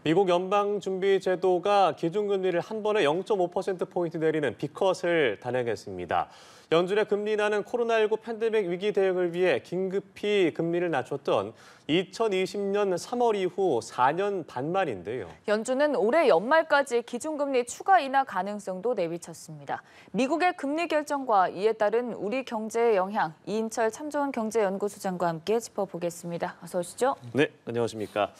미국 연방준비제도가 기준금리를 한 번에 0.5%포인트 내리는 B컷을 단행했습니다. 연준의 금리 인하는 코로나19 팬데믹 위기 대응을 위해 긴급히 금리를 낮췄던 2020년 3월 이후 4년 반 만인데요. 연준은 올해 연말까지 기준금리 추가 인하 가능성도 내비쳤습니다. 미국의 금리 결정과 이에 따른 우리 경제의 영향, 이인철 참 좋은 경제연구소장과 함께 짚어보겠습니다. 어서 오시죠. 네, 안녕하십니까.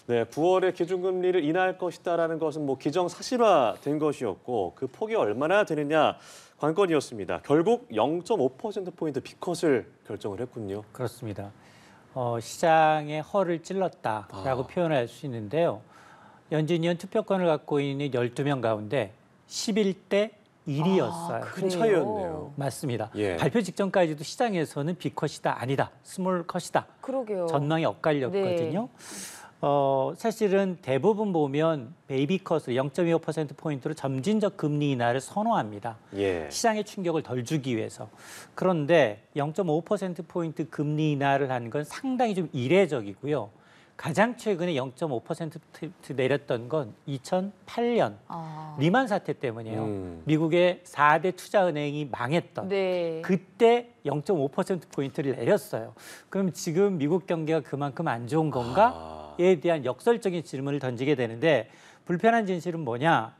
네, 9월에 기준금리를 인하할 것이다라는 것은 기정사실화된 것이었고 그 폭이 얼마나 되느냐 관건이었습니다. 결국 0.5%포인트 B컷을 결정을 했군요. 그렇습니다. 시장의 허를 찔렀다라고 표현할 수 있는데요. 연준위원 투표권을 갖고 있는 12명 가운데 11대 1이었어요. 큰 차이였네요. 맞습니다. 예. 발표 직전까지도 시장에서는 B컷이다, 아니다, 스몰 컷이다. 그러게요. 전망이 엇갈렸거든요. 사실은 대부분 보면 베이비컷을 0.25%포인트로 점진적 금리 인하를 선호합니다. 예. 시장에 충격을 덜 주기 위해서. 그런데 0.5%포인트 금리 인하를 한 건 상당히 좀 이례적이고요. 가장 최근에 0.5% 내렸던 건 2008년 리만 사태 때문이에요. 미국의 4대 투자은행이 망했던 네. 그때 0.5%포인트를 내렸어요. 그럼 지금 미국 경기가 그만큼 안 좋은 건가? 에 대한 역설적인 질문을 던지게 되는데 불편한 진실은 뭐냐?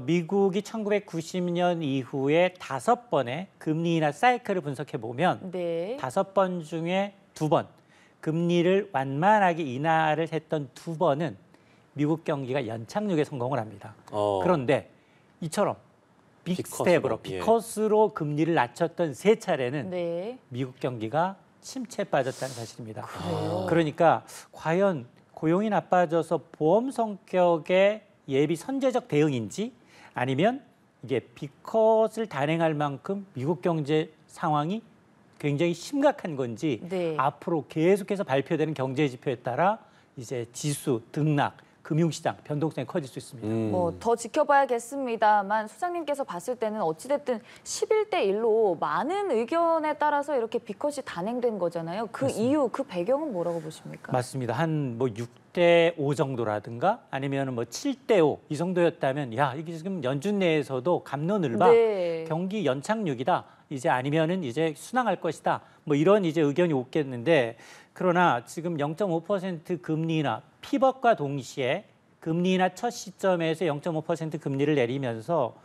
미국이 1990년 이후에 5번의 금리 인하 사이클을 분석해 보면 네. 5번 중에 2번 금리를 완만하게 인하를 했던 2번은 미국 경기가 연착륙에 성공을 합니다. 그런데 이처럼 빅스텝으로 B컷으로 금리를 낮췄던 3차례는 네. 미국 경기가 침체에 빠졌다는 사실입니다. 그래요? 그러니까 과연 고용이 나빠져서 보험 성격의 예비 선제적 대응인지 아니면 이게 B컷을 단행할 만큼 미국 경제 상황이 굉장히 심각한 건지 네. 앞으로 계속해서 발표되는 경제 지표에 따라 이제 지수, 등락, 금융시장 변동성이 커질 수 있습니다. 더 지켜봐야겠습니다만 소장님께서 봤을 때는 어찌됐든 11대 1로 많은 의견에 따라서 이렇게 B컷이 단행된 거잖아요. 그 맞습니다. 이유, 그 배경은 뭐라고 보십니까? 맞습니다. 한 6대 5 정도라든가 아니면 7대 5 이 정도였다면 야, 이게 지금 연준 내에서도 갑론을박 네. 경기 연착륙이다. 이제 아니면은 이제 순항할 것이다. 이런 이제 의견이 오겠는데 그러나 지금 0.5% 금리 인하 피벗과 동시에 금리 인하 첫 시점에서 0.5% 금리를 내리면서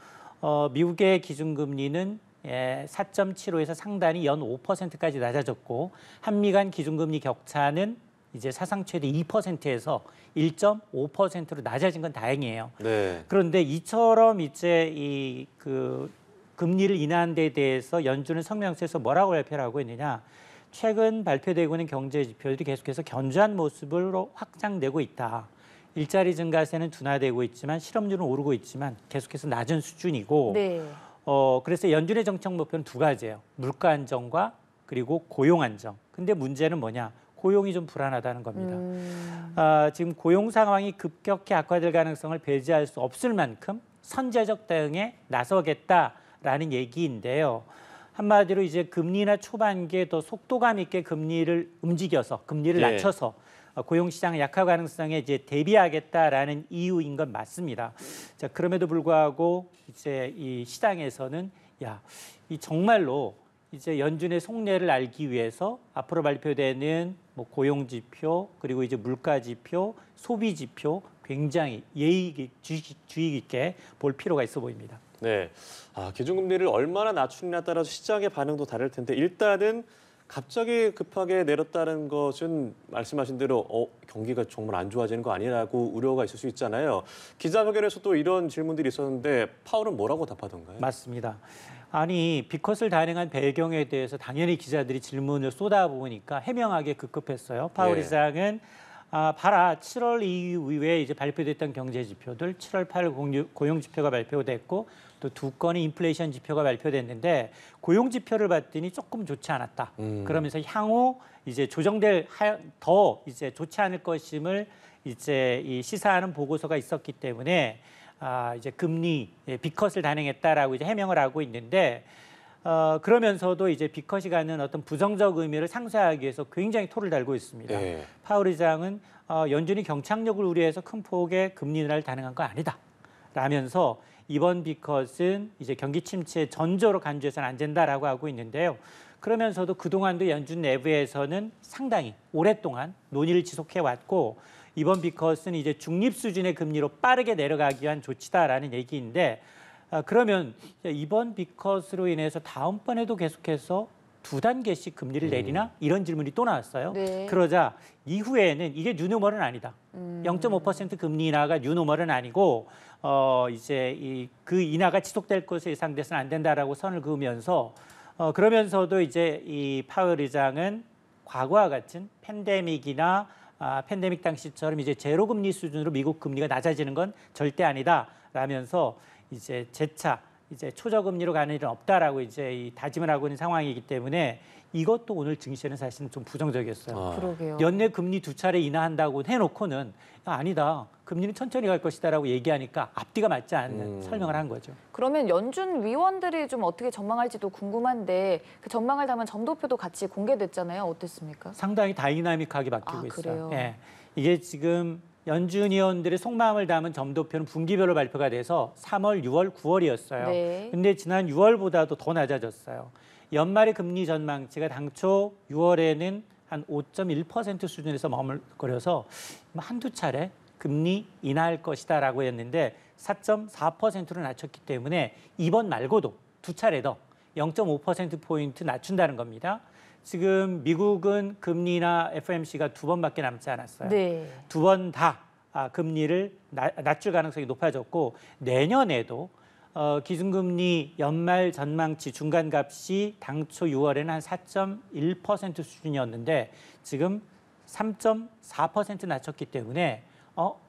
미국의 기준금리는 4.75에서 상단이 연 5%까지 낮아졌고 한미 간 기준금리 격차는 이제 사상 최대 2%에서 1.5%로 낮아진 건 다행이에요. 네. 그런데 이처럼 이제 금리를 인하한 데 대해서 연준은 성명서에서 뭐라고 발표를 하고 있느냐. 최근 발표되고 있는 경제 지표들이 계속해서 견조한 모습으로 확장되고 있다. 일자리 증가세는 둔화되고 있지만 실업률은 오르고 있지만 계속해서 낮은 수준이고 네. 그래서 연준의 정책 목표는 2가지예요. 물가 안정과 그리고 고용 안정. 근데 문제는 뭐냐? 고용이 좀 불안하다는 겁니다. 지금 고용 상황이 급격히 악화될 가능성을 배제할 수 없을 만큼 선제적 대응에 나서겠다라는 얘기인데요. 한마디로 이제 금리 인하 초반기에 더 속도감 있게 금리를 움직여서 금리를 예. 낮춰서 고용 시장 약화 가능성에 이제 대비하겠다라는 이유인 건 맞습니다. 자, 그럼에도 불구하고 이제 이 시장에서는 이 정말로 이제 연준의 속내를 알기 위해서 앞으로 발표되는 고용 지표 그리고 이제 물가 지표, 소비 지표 굉장히 주의 깊게 볼 필요가 있어 보입니다. 네, 기준금리를 얼마나 낮추느냐에 따라서 시장의 반응도 다를 텐데 일단은 갑자기 급하게 내렸다는 것은 말씀하신 대로 경기가 정말 안 좋아지는 거 아니라고 우려가 있을 수 있잖아요. 기자회견에서도 이런 질문들이 있었는데 파월은 뭐라고 답하던가요? 맞습니다. 아니 B컷을 단행한 배경에 대해서 당연히 기자들이 질문을 쏟아보니까 해명하게 급급했어요. 파월 의장은 봐라 7월 이후에 이제 발표됐던 경제 지표들 7월 8일 고용 지표가 발표됐고 또 2건의 인플레이션 지표가 발표됐는데 고용 지표를 봤더니 조금 좋지 않았다. 그러면서 향후 이제 더 이제 좋지 않을 것임을 이제 시사하는 보고서가 있었기 때문에 이제 금리 B컷을 단행했다라고 이제 해명을 하고 있는데 그러면서도 이제 비컷이 갖는 어떤 부정적 의미를 상쇄하기 위해서 굉장히 토를 달고 있습니다. 예. 파월 의장은 연준이 경착륙을 우려해서 큰 폭의 금리 인하를 단행한 거 아니다. 라면서 이번 비컷은 이제 경기 침체 전조로 간주해서는 안 된다라고 하고 있는데요. 그러면서도 그동안도 연준 내부에서는 상당히 오랫동안 논의를 지속해 왔고 이번 비컷은 이제 중립 수준의 금리로 빠르게 내려가기 위한 조치다라는 얘기인데 그러면 이번 비컷으로 인해서 다음번에도 계속해서 2단계씩 금리를 내리나? 이런 질문이 또 나왔어요. 네. 그러자 이후에는 이게 뉴노멀은 아니다. 0.5% 금리 인하가 뉴노멀은 아니고 이제 그 인하가 지속될 것으로 예상돼서는 안 된다라고 선을 그으면서 그러면서도 이제 이 파월 의장은 과거와 같은 팬데믹이나 팬데믹 당시처럼 이제 제로 금리 수준으로 미국 금리가 낮아지는 건 절대 아니다라면서 이제 재차 이제 초저금리로 가는 일은 없다라고 이제 이 다짐을 하고 있는 상황이기 때문에 이것도 오늘 증시에는 사실은 좀 부정적이었어요. 그러게요. 연내 금리 2차례 인하한다고 해놓고는 아니다. 금리는 천천히 갈 것이다라고 얘기하니까 앞뒤가 맞지 않는 설명을 한 거죠. 그러면 연준 위원들이 좀 어떻게 전망할지도 궁금한데 그 전망을 담은 점도표도 같이 공개됐잖아요. 어땠습니까? 상당히 다이나믹하게 바뀌고 아, 있어요. 그래요? 예. 이게 지금 연준 위원들의 속마음을 담은 점도표는 분기별로 발표가 돼서 3월, 6월, 9월이었어요. 네. 근데 지난 6월보다도 더 낮아졌어요. 연말의 금리 전망치가 당초 6월에는 한 5.1% 수준에서 머물거려서 한두 차례 금리 인하할 것이다라고 했는데 4.4%로 낮췄기 때문에 이번 말고도 두 차례 더 0.5%포인트 낮춘다는 겁니다. 지금 미국은 금리나 FOMC가 2번밖에 남지 않았어요. 네. 2번 다 금리를 낮출 가능성이 높아졌고 내년에도 기준금리 연말 전망치 중간값이 당초 6월에는 한 4.1% 수준이었는데 지금 3.4% 낮췄기 때문에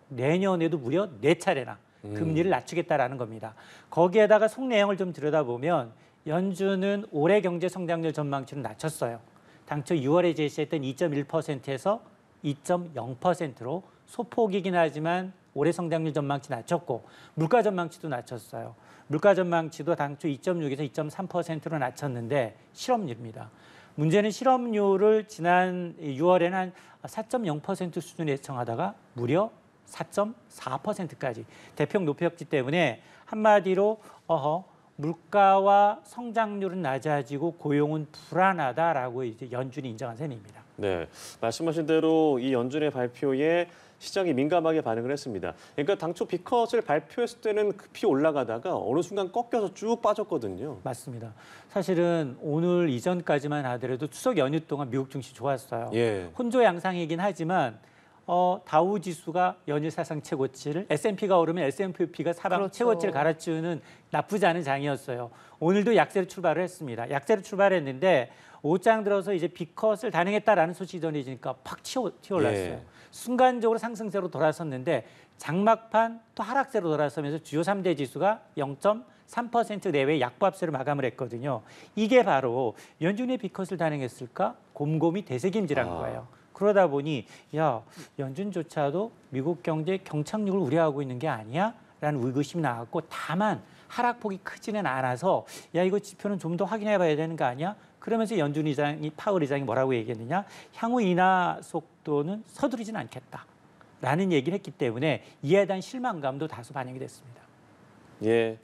내년에도 무려 4차례나 금리를 낮추겠다라는 겁니다. 거기에다가 속 내용을 좀 들여다보면 연준은 올해 경제 성장률 전망치를 낮췄어요. 당초 6월에 제시했던 2.1%에서 2.0%로 소폭이긴 하지만 올해 성장률 전망치 낮췄고 물가 전망치도 낮췄어요. 물가 전망치도 당초 2.6에서 2.3%로 낮췄는데 실업률입니다. 문제는 실업률을 지난 6월에는 한 4.0% 수준에 예상하다가 무려 4.4%까지 대폭 높였기 때문에 한마디로 물가와 성장률은 낮아지고 고용은 불안하다라고 이제 연준이 인정한 셈입니다. 네, 말씀하신 대로 이 연준의 발표에 시장이 민감하게 반응을 했습니다. 그러니까 당초 비컷을 발표했을 때는 급히 올라가다가 어느 순간 꺾여서 쭉 빠졌거든요. 맞습니다. 사실은 오늘 이전까지만 하더라도 추석 연휴 동안 미국 증시 좋았어요. 예. 혼조 양상이긴 하지만 다우 지수가 연일 사상 최고치를 S&P가 오르면 S&P가 사상 그렇죠. 최고치를 갈아치우는 나쁘지 않은 장이었어요. 오늘도 약세로 출발을 했습니다. 약세로 출발했는데 오장 들어서 이제 비컷을 단행했다라는 소식이 전해지니까 팍 튀어올랐어요. 예. 순간적으로 상승세로 돌아섰는데 장막판 또 하락세로 돌아서면서 주요 3대 지수가 0.3% 내외의 약보합세로 마감을 했거든요. 이게 바로 연준의 비컷을 단행했을까? 곰곰이 되새김질한 거예요. 그러다 보니 연준조차도 미국 경제 경착륙을 우려하고 있는 게 아니야? 라는 의구심이 나왔고 다만 하락폭이 크지는 않아서 이거 지표는 좀 더 확인해 봐야 되는 거 아니야? 그러면서 연준 의장이 파월 의장이 뭐라고 얘기했느냐? 향후 인하 속도는 서두르지는 않겠다라는 얘기를 했기 때문에 이에 대한 실망감도 다소 반영이 됐습니다. 예.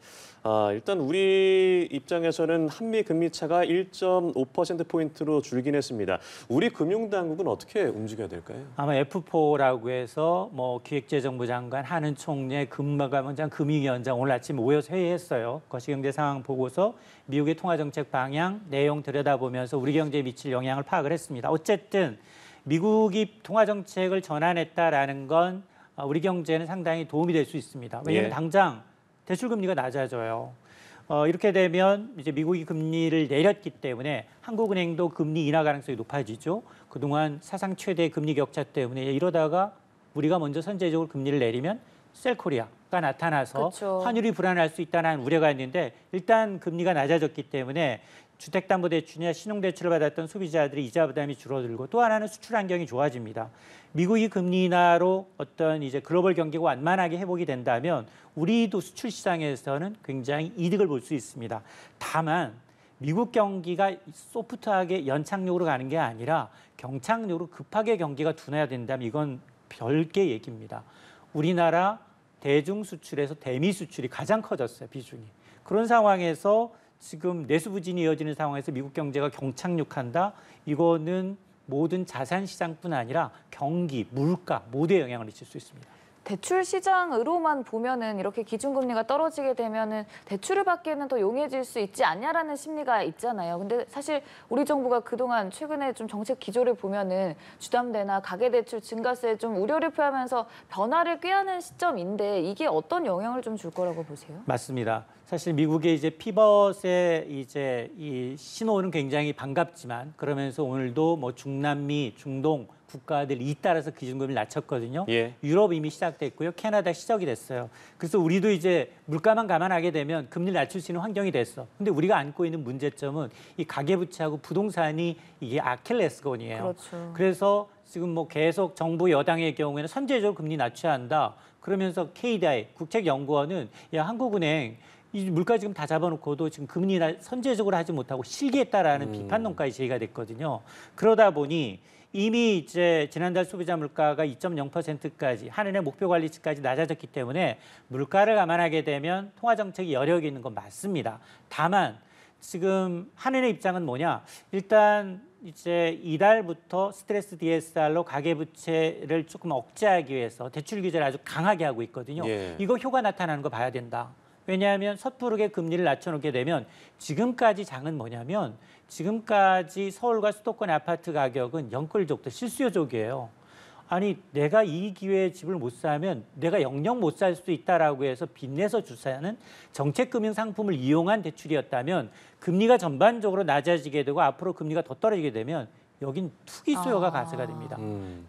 일단 우리 입장에서는 한미 금리 차가 1.5%포인트로 줄긴 했습니다. 우리 금융당국은 어떻게 움직여야 될까요? 아마 F4라고 해서 기획재정부 장관, 하는 총리, 금감원장, 금융위원장 오늘 아침 모여서 회의했어요. 거시경제 상황 보고서, 미국의 통화정책 방향, 내용 들여다보면서 우리 경제에 미칠 영향을 파악을 했습니다. 어쨌든 미국이 통화정책을 전환했다라는 건 우리 경제는 상당히 도움이 될 수 있습니다. 왜냐하면 당장 대출 금리가 낮아져요. 이렇게 되면 이제 미국이 금리를 내렸기 때문에 한국은행도 금리 인하 가능성이 높아지죠. 그동안 사상 최대 금리 격차 때문에 이러다가 우리가 먼저 선제적으로 금리를 내리면 셀코리아가 나타나서 그렇죠. 환율이 불안할 수 있다는 우려가 있는데 일단 금리가 낮아졌기 때문에 주택담보대출이나 신용대출을 받았던 소비자들이 이자 부담이 줄어들고 또 하나는 수출 환경이 좋아집니다. 미국이 금리 인하로 어떤 이제 글로벌 경기가 완만하게 회복이 된다면 우리도 수출 시장에서는 굉장히 이득을 볼 수 있습니다. 다만 미국 경기가 소프트하게 연착륙으로 가는 게 아니라 경착륙으로 급하게 경기가 둔화해야 된다면 이건 별개 얘기입니다. 우리나라 대중 수출에서 대미 수출이 가장 커졌어요, 비중이. 그런 상황에서 지금 내수부진이 이어지는 상황에서 미국 경제가 경착륙한다. 이거는 모든 자산 시장뿐 아니라 경기, 물가 모두에 영향을 미칠 수 있습니다. 대출 시장으로만 보면은 이렇게 기준금리가 떨어지게 되면은 대출을 받기에는 더 용이해질 수 있지 않냐라는 심리가 있잖아요. 근데 사실 우리 정부가 그동안 최근에 좀 정책 기조를 보면은 주담대나 가계대출 증가세에 좀 우려를 표하면서 변화를 꾀하는 시점인데 이게 어떤 영향을 좀 줄 거라고 보세요? 맞습니다. 사실 미국의 이제 피벗의 이제 이 신호는 굉장히 반갑지만 그러면서 오늘도 뭐 중남미, 중동 국가들이 잇따라서 기준금리를 낮췄거든요. 예. 유럽 이미 시작됐고요. 캐나다 시작이 됐어요. 그래서 우리도 이제 물가만 감안하게 되면 금리를 낮출 수 있는 환경이 됐어. 근데 우리가 안고 있는 문제점은 이 가계부채하고 부동산이 이게 아킬레스건이에요. 그렇죠. 그래서 지금 뭐 계속 정부 여당의 경우에는 선제적으로 금리 낮춰야 한다. 그러면서 KDI 국책연구원은 야 한국은행 이 물가 지금 다 잡아놓고도 지금 금리 선제적으로 하지 못하고 실기했다라는 비판 논까지 제기가 됐거든요. 그러다 보니 이미 이제 지난달 소비자 물가가 2.0%까지 한은의 목표 관리치까지 낮아졌기 때문에 물가를 감안하게 되면 통화 정책이 여력이 있는 건 맞습니다. 다만 지금 한은의 입장은 뭐냐? 일단 이제 이달부터 스트레스 DSR로 가계부채를 조금 억제하기 위해서 대출 규제를 아주 강하게 하고 있거든요. 예. 이거 효과 나타나는 거 봐야 된다. 왜냐하면 섣부르게 금리를 낮춰놓게 되면 지금까지 장은 뭐냐면 지금까지 서울과 수도권의 아파트 가격은 영끌족도 실수요족이에요. 아니 내가 이 기회에 집을 못 사면 내가 영영 못 살 수도 있다라고 해서 빚내서 주사하는 정책금융 상품을 이용한 대출이었다면 금리가 전반적으로 낮아지게 되고 앞으로 금리가 더 떨어지게 되면 여긴 투기 수요가 가세가 됩니다.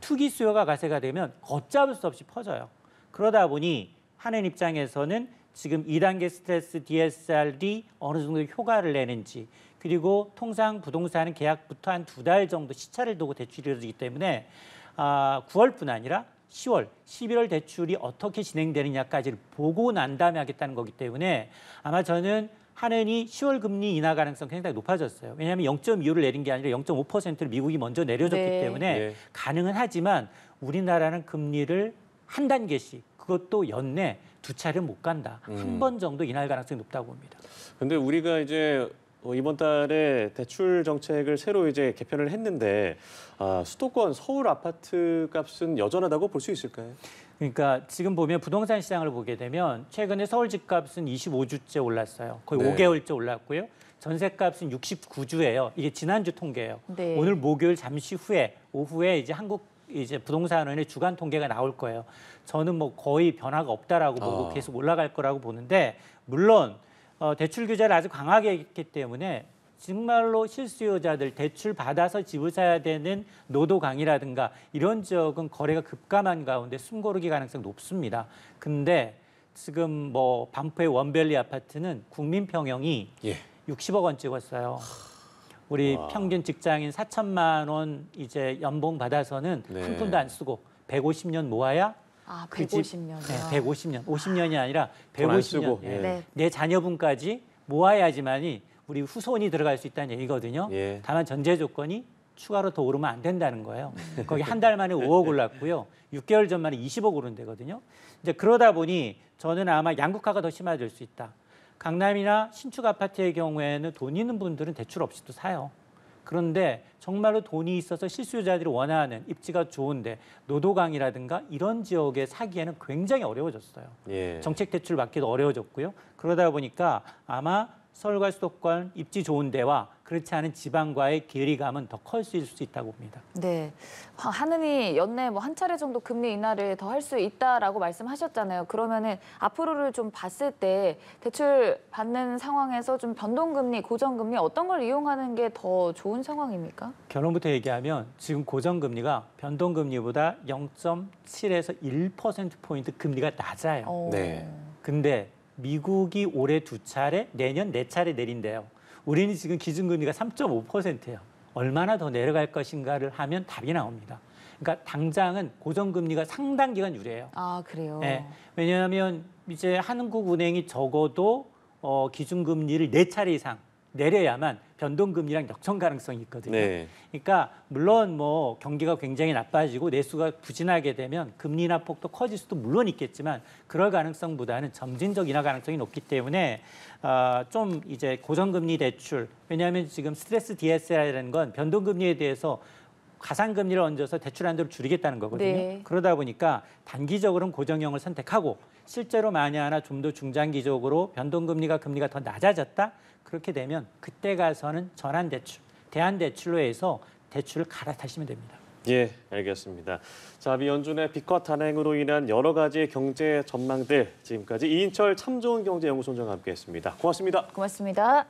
투기 수요가 가세가 되면 걷잡을 수 없이 퍼져요. 그러다 보니 한은 입장에서는 지금 2단계 스트레스 DSR이 어느 정도 효과를 내는지 그리고 통상 부동산은 계약부터 한 2달 정도 시차를 두고 대출이 이루어지기 때문에 9월뿐 아니라 10월, 11월 대출이 어떻게 진행되느냐까지를 보고 난 다음에 하겠다는 거기 때문에 아마 저는 한은이 10월 금리 인하 가능성 굉장히 높아졌어요. 왜냐하면 0.25를 내린 게 아니라 0.5%를 미국이 먼저 내려줬기 네. 때문에 네. 가능은 하지만 우리나라는 금리를 한 단계씩 그것도 연내 2차례 못 간다. 한 번 정도 인할 가능성이 높다고 봅니다. 근데 우리가 이제 이번 달에 대출 정책을 새로 이제 개편을 했는데 수도권 서울 아파트 값은 여전하다고 볼 수 있을까요? 그러니까 지금 보면 부동산 시장을 보게 되면 최근에 서울 집값은 25주째 올랐어요. 거의 네. 5개월째 올랐고요. 전세값은 69주예요. 이게 지난주 통계예요. 네. 오늘 목요일 잠시 후에 오후에 이제 한국 이제 부동산원의 주간 통계가 나올 거예요. 저는 뭐 거의 변화가 없다라고 보고 계속 올라갈 거라고 보는데 물론 대출 규제를 아주 강하게 했기 때문에 정말로 실수요자들 대출 받아서 집을 사야 되는 노도강이라든가 이런 지역은 거래가 급감한 가운데 숨고르기 가능성이 높습니다. 근데 지금 뭐 반포의 원밸리 아파트는 국민 평형이 예. 60억 원 찍었어요. 우리 평균 직장인 4천만 원 이제 연봉 받아서는 네. 한 푼도 안 쓰고 150년 모아야 150년이요. 네, 150년, 50년이 아니라 돈안 150년. 쓰고, 예. 네. 내 자녀분까지 모아야지만이 우리 후손이 들어갈 수 있다는 얘기거든요. 예. 다만 전제 조건이 추가로 더 오르면 안 된다는 거예요. 거기 한 달 만에 5억 올랐고요. 6개월 전 만에 20억 오른 데거든요. 이제 그러다 보니 저는 아마 양극화가 더 심해질 수 있다. 강남이나 신축 아파트의 경우에는 돈 있는 분들은 대출 없이도 사요. 그런데 정말로 돈이 있어서 실수요자들이 원하는 입지가 좋은데 노도강이라든가 이런 지역에 사기에는 굉장히 어려워졌어요. 예. 정책 대출 받기도 어려워졌고요. 그러다 보니까 아마 서울과 수도권 입지 좋은 데와 그렇지 않은 지방과의 괴리감은 더 커질 수 있다고 봅니다. 네, 한은이 연내 뭐 한 차례 정도 금리 인하를 더 할 수 있다라고 말씀하셨잖아요. 그러면은 앞으로를 좀 봤을 때 대출 받는 상황에서 좀 변동금리, 고정금리 어떤 걸 이용하는 게 더 좋은 상황입니까? 결론부터 얘기하면 지금 고정금리가 변동금리보다 0.7에서 1%포인트 금리가 낮아요. 네. 근데 미국이 올해 2차례, 내년 4차례 내린대요. 우리는 지금 기준금리가 3.5%예요. 얼마나 더 내려갈 것인가를 하면 답이 나옵니다. 그러니까 당장은 고정금리가 상당 기간 유리해요. 아, 그래요? 네, 왜냐하면 이제 한국은행이 적어도 기준금리를 4차례 이상 내려야만 변동금리랑 역전 가능성이 있거든요. 네. 그러니까 물론 뭐 경기가 굉장히 나빠지고 내수가 부진하게 되면 금리 인하 폭도 커질 수도 물론 있겠지만 그럴 가능성보다는 점진적 인하 가능성이 높기 때문에 좀 이제 고정금리 대출, 왜냐하면 지금 스트레스 DSR이라는 건 변동금리에 대해서 가상금리를 얹어서 대출 한도를 줄이겠다는 거거든요. 네. 그러다 보니까 단기적으로는 고정형을 선택하고 실제로 만약 하나 좀 더 중장기적으로 변동금리가 금리가 더 낮아졌다? 그렇게 되면 그때 가서는 전환대출, 대안대출로 해서 대출을 갈아타시면 됩니다. 예, 알겠습니다. 자, 미연준의 B컷 단행으로 인한 여러 가지 경제 전망들 지금까지 이인철 참 좋은 경제연구소장과 함께했습니다. 고맙습니다. 고맙습니다.